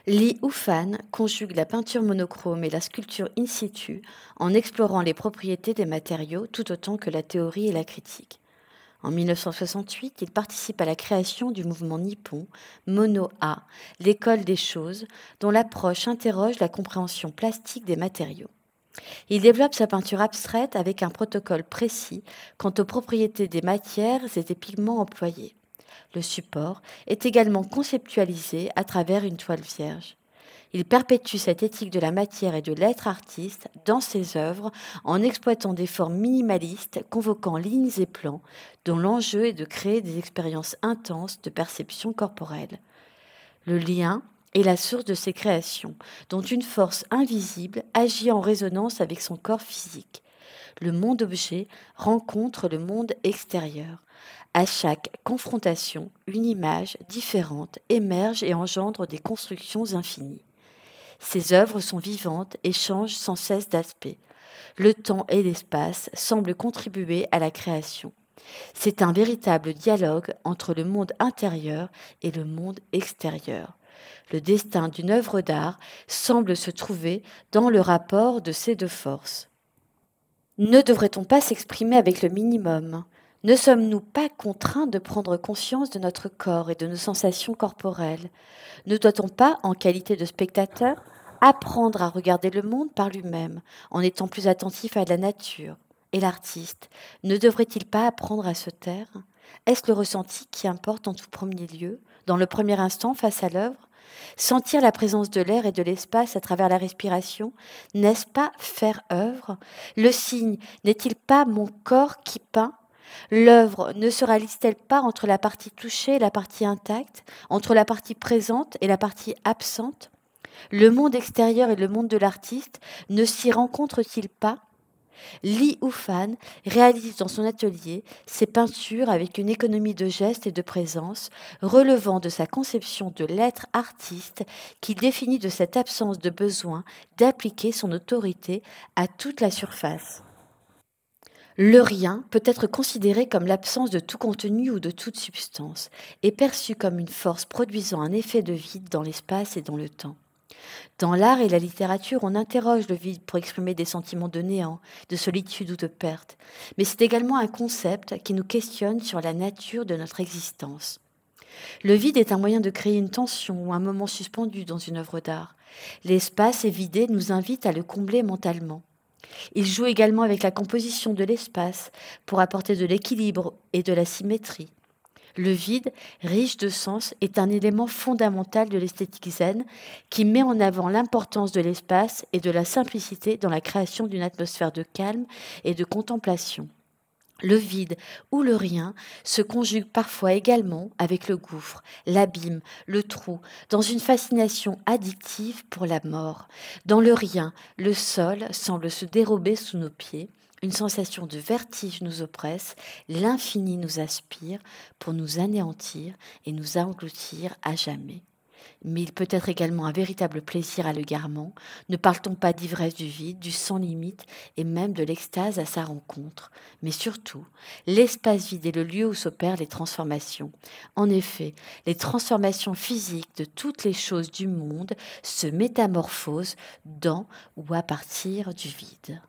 Li Hufan conjugue la peinture monochrome et la sculpture in situ en explorant les propriétés des matériaux tout autant que la théorie et la critique. En 1968, il participe à la création du mouvement nippon Mono-A, l'école des choses, dont l'approche interroge la compréhension plastique des matériaux. Il développe sa peinture abstraite avec un protocole précis quant aux propriétés des matières et des pigments employés. Le support est également conceptualisé à travers une toile vierge. Il perpétue cette éthique de la matière et de l'être artiste dans ses œuvres en exploitant des formes minimalistes, convoquant lignes et plans, dont l'enjeu est de créer des expériences intenses de perception corporelle. Le lien est la source de ses créations, dont une force invisible agit en résonance avec son corps physique. Le monde objet rencontre le monde extérieur. À chaque confrontation, une image différente émerge et engendre des constructions infinies. Ses œuvres sont vivantes et changent sans cesse d'aspect. Le temps et l'espace semblent contribuer à la création. C'est un véritable dialogue entre le monde intérieur et le monde extérieur. Le destin d'une œuvre d'art semble se trouver dans le rapport de ces deux forces. Ne devrait-on pas s'exprimer avec le minimum? Ne sommes-nous pas contraints de prendre conscience de notre corps et de nos sensations corporelles? Ne doit-on pas, en qualité de spectateur, apprendre à regarder le monde par lui-même, en étant plus attentif à la nature? Et l'artiste, ne devrait-il pas apprendre à se taire? Est-ce le ressenti qui importe en tout premier lieu, dans le premier instant face à l'œuvre? Sentir la présence de l'air et de l'espace à travers la respiration, n'est-ce pas faire œuvre? Le signe n'est-il pas mon corps qui peint? L'œuvre ne se réalise-t-elle pas entre la partie touchée et la partie intacte, entre la partie présente et la partie absente? Le monde extérieur et le monde de l'artiste ne s'y rencontrent-ils pas? Li Hufan réalise dans son atelier ses peintures avec une économie de gestes et de présence, relevant de sa conception de l'être artiste qui définit de cette absence de besoin d'appliquer son autorité à toute la surface. Le rien peut être considéré comme l'absence de tout contenu ou de toute substance, et perçu comme une force produisant un effet de vide dans l'espace et dans le temps. Dans l'art et la littérature, on interroge le vide pour exprimer des sentiments de néant, de solitude ou de perte, mais c'est également un concept qui nous questionne sur la nature de notre existence. Le vide est un moyen de créer une tension ou un moment suspendu dans une œuvre d'art. L'espace évidé nous invite à le combler mentalement. Il joue également avec la composition de l'espace pour apporter de l'équilibre et de la symétrie. Le vide, riche de sens, est un élément fondamental de l'esthétique zen qui met en avant l'importance de l'espace et de la simplicité dans la création d'une atmosphère de calme et de contemplation. Le vide ou le rien se conjugue parfois également avec le gouffre, l'abîme, le trou, dans une fascination addictive pour la mort. Dans le rien, le sol semble se dérober sous nos pieds, une sensation de vertige nous oppresse, l'infini nous aspire pour nous anéantir et nous engloutir à jamais. Mais il peut être également un véritable plaisir à l'égarement. Ne parle-t-on pas d'ivresse du vide, du sans limite et même de l'extase à sa rencontre? Mais surtout, l'espace vide est le lieu où s'opèrent les transformations. En effet, les transformations physiques de toutes les choses du monde se métamorphosent dans ou à partir du vide.